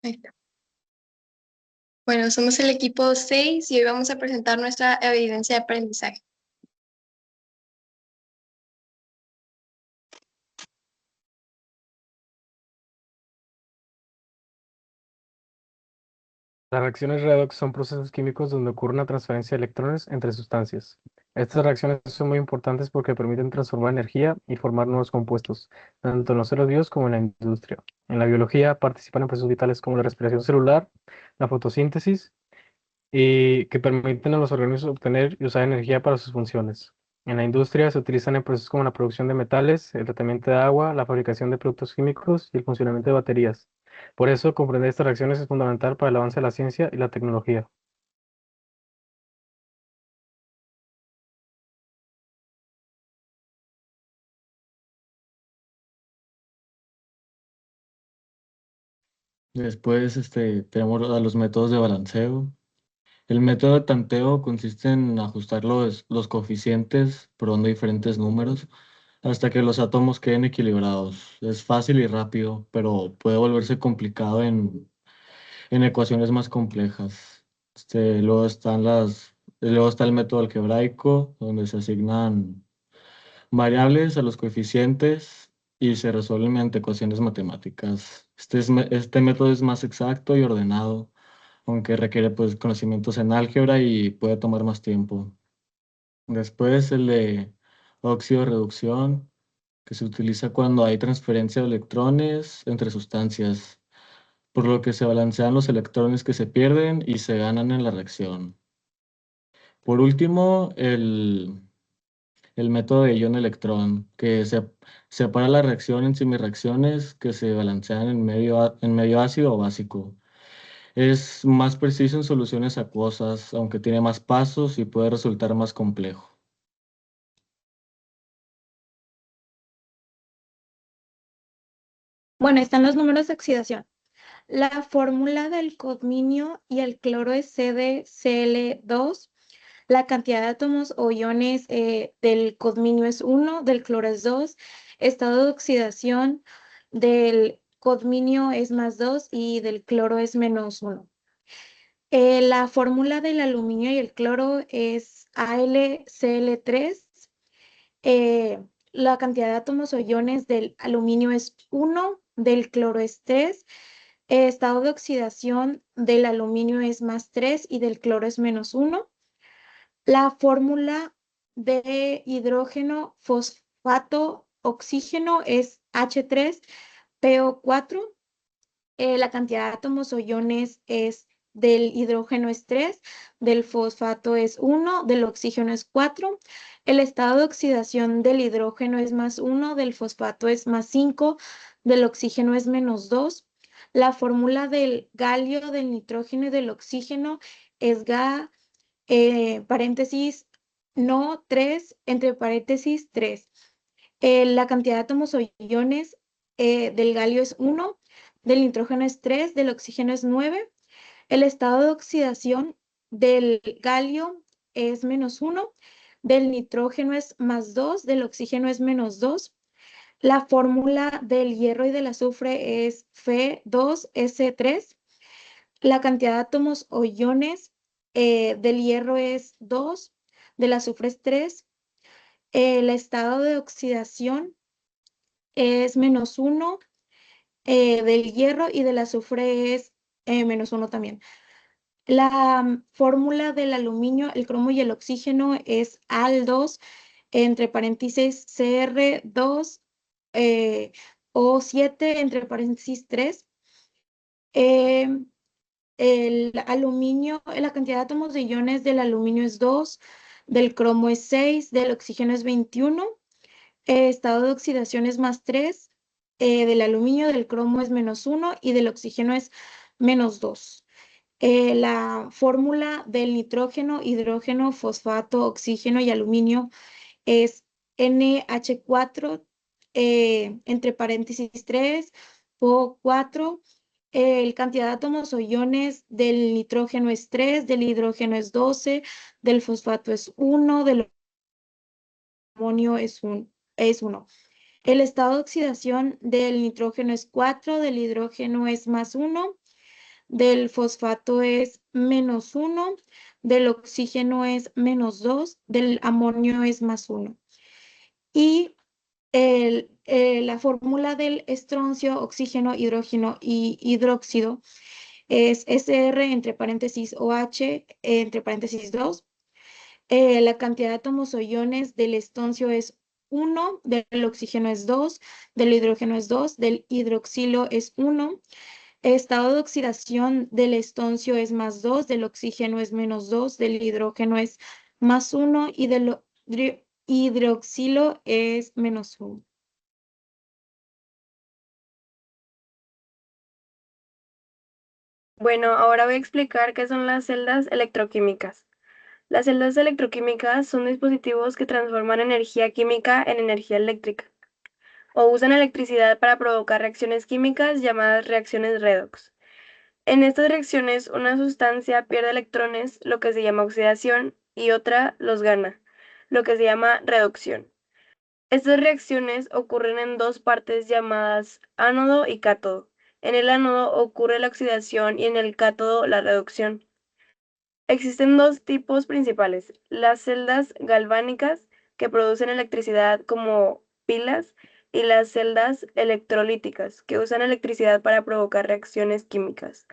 Ahí está. Bueno, somos el equipo 6 y hoy vamos a presentar nuestra evidencia de aprendizaje. Las reacciones redox son procesos químicos donde ocurre una transferencia de electrones entre sustancias. Estas reacciones son muy importantes porque permiten transformar energía y formar nuevos compuestos, tanto en los seres vivos como en la industria. En la biología participan en procesos vitales como la respiración celular, la fotosíntesis, y que permiten a los organismos obtener y usar energía para sus funciones. En la industria se utilizan en procesos como la producción de metales, el tratamiento de agua, la fabricación de productos químicos y el funcionamiento de baterías. Por eso, comprender estas reacciones es fundamental para el avance de la ciencia y la tecnología. Después tenemos a los métodos de balanceo. El método de tanteo consiste en ajustar los coeficientes probando diferentes números hasta que los átomos queden equilibrados. Es fácil y rápido, pero puede volverse complicado en ecuaciones más complejas. Luego está el método algebraico, donde se asignan variables a los coeficientes y se resuelven mediante ecuaciones matemáticas. Este método es más exacto y ordenado, aunque requiere pues conocimientos en álgebra y puede tomar más tiempo. Después el de óxido-reducción, que se utiliza cuando hay transferencia de electrones entre sustancias, por lo que se balancean los electrones que se pierden y se ganan en la reacción. Por último, el método de ion-electrón, que separa la reacción en semireacciones que se balancean en medio ácido o básico. Es más preciso en soluciones acuosas, aunque tiene más pasos y puede resultar más complejo. Bueno, están los números de oxidación. La fórmula del cadmio y el cloro es CdCl2. La cantidad de átomos o iones del cadmio es 1, del cloro es 2. Estado de oxidación del cadmio es +2 y del cloro es -1. La fórmula del aluminio y el cloro es AlCl3. La cantidad de átomos o iones del aluminio es 1, del cloro es 3. Estado de oxidación del aluminio es +3 y del cloro es -1. La fórmula de hidrógeno, fosfato, oxígeno es H3PO4. La cantidad de átomos o iones del hidrógeno es 3, del fosfato es 1, del oxígeno es 4. El estado de oxidación del hidrógeno es +1, del fosfato es +5, del oxígeno es -2. La fórmula del galio, del nitrógeno y del oxígeno es Ga, paréntesis, no 3, entre paréntesis 3. La cantidad de átomos o iones del galio es 1, del nitrógeno es 3, del oxígeno es 9. El estado de oxidación del galio es -1, del nitrógeno es +2, del oxígeno es -2. La fórmula del hierro y del azufre es Fe2S3. La cantidad de átomos o iones del hierro es 2, del azufre es 3. El estado de oxidación es -1, del hierro y del azufre es -1 también. La fórmula del aluminio, el cromo y el oxígeno es Al2, entre paréntesis Cr2 O7, entre paréntesis 3. El aluminio, la cantidad de átomos de iones del aluminio es 2, del cromo es 6, del oxígeno es 21. Estado de oxidación es +3, del aluminio, del cromo es -1 y del oxígeno es -2. La fórmula del nitrógeno, hidrógeno, fosfato, oxígeno y aluminio es NH4, entre paréntesis 3, O4. La cantidad de átomos o iones del nitrógeno es 3, del hidrógeno es 12, del fosfato es 1, del amonio es 1. El estado de oxidación del nitrógeno es 4, del hidrógeno es +1, del fosfato es -1, del oxígeno es -2, del amonio es +1. Y la fórmula del estroncio, oxígeno, hidrógeno y hidróxido es SR entre paréntesis OH entre paréntesis 2. La cantidad de átomos o iones del estoncio es 1, del oxígeno es 2, del hidrógeno es 2, del hidroxilo es 1. El estado de oxidación del estoncio es +2, del oxígeno es -2, del hidrógeno es +1 y del hidroxilo es -1. Bueno, ahora voy a explicar qué son las celdas electroquímicas. Las celdas electroquímicas son dispositivos que transforman energía química en energía eléctrica o usan electricidad para provocar reacciones químicas llamadas reacciones redox. En estas reacciones, una sustancia pierde electrones, lo que se llama oxidación, y otra los gana, lo que se llama reducción. Estas reacciones ocurren en dos partes llamadas ánodo y cátodo. En el ánodo ocurre la oxidación y en el cátodo la reducción. Existen dos tipos principales: las celdas galvánicas, que producen electricidad como pilas, y las celdas electrolíticas, que usan electricidad para provocar reacciones químicas.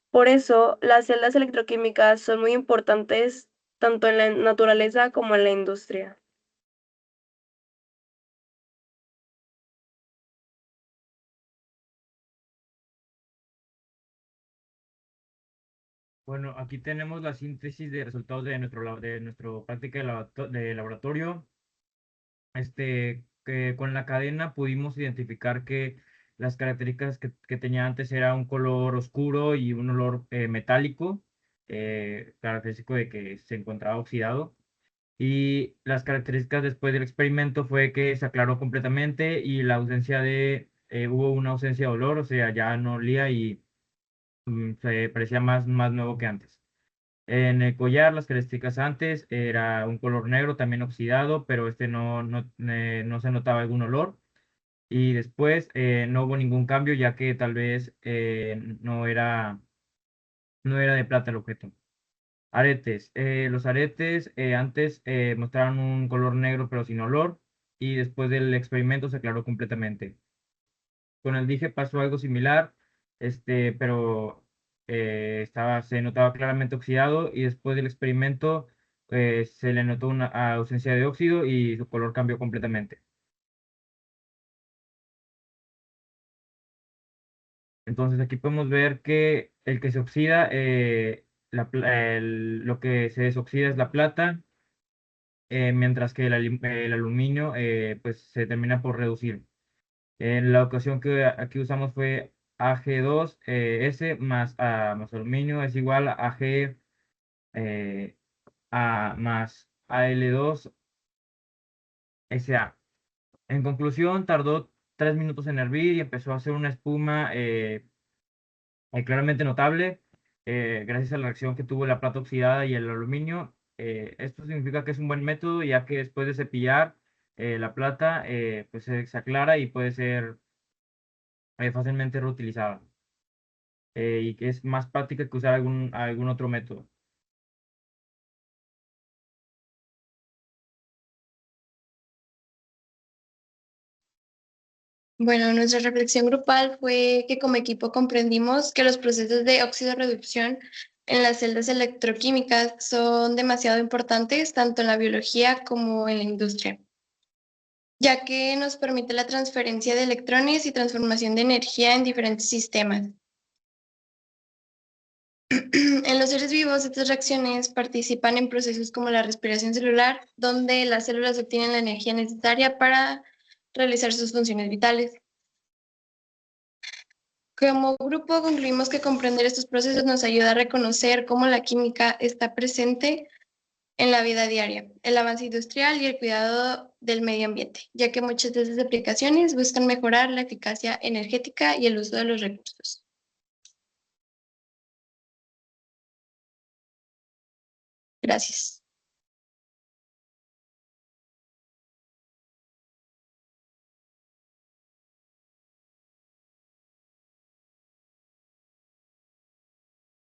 Por eso, las celdas electroquímicas son muy importantes tanto en la naturaleza como en la industria. Bueno, aquí tenemos la síntesis de resultados de nuestro práctica de laboratorio. Que con la cadena pudimos identificar que las características que tenía antes era un color oscuro y un olor metálico, característico de que se encontraba oxidado. Y las características después del experimento fue que se aclaró completamente y hubo una ausencia de olor, o sea, ya no olía y se parecía más nuevo que antes. En el collar, las características antes era un color negro también oxidado, pero no se notaba algún olor. Y después no hubo ningún cambio, ya que tal vez no era de plata el objeto. Aretes. Los aretes antes mostraban un color negro pero sin olor, y después del experimento se aclaró completamente. Con el dije pasó algo similar, pero se notaba claramente oxidado, y después del experimento se le notó una ausencia de óxido y su color cambió completamente. Entonces aquí podemos ver que el que se oxida, lo que se desoxida es la plata, mientras que el aluminio pues se termina por reducir. En la ocasión que aquí usamos fue Ag2S más aluminio es igual a Ag más Al2SA. En conclusión, tardó 3 minutos en hervir y empezó a hacer una espuma claramente notable, gracias a la reacción que tuvo la plata oxidada y el aluminio. Esto significa que es un buen método, ya que después de cepillar la plata, pues se aclara y puede ser fácilmente reutilizada, y que es más práctica que usar algún otro método. Bueno, nuestra reflexión grupal fue que como equipo comprendimos que los procesos de oxidorreducción en las celdas electroquímicas son demasiado importantes tanto en la biología como en la industria, ya que nos permite la transferencia de electrones y transformación de energía en diferentes sistemas. En los seres vivos, estas reacciones participan en procesos como la respiración celular, donde las células obtienen la energía necesaria para realizar sus funciones vitales. Como grupo concluimos que comprender estos procesos nos ayuda a reconocer cómo la química está presente en la vida diaria, el avance industrial y el cuidado del medio ambiente, ya que muchas de estas aplicaciones buscan mejorar la eficacia energética y el uso de los recursos. Gracias.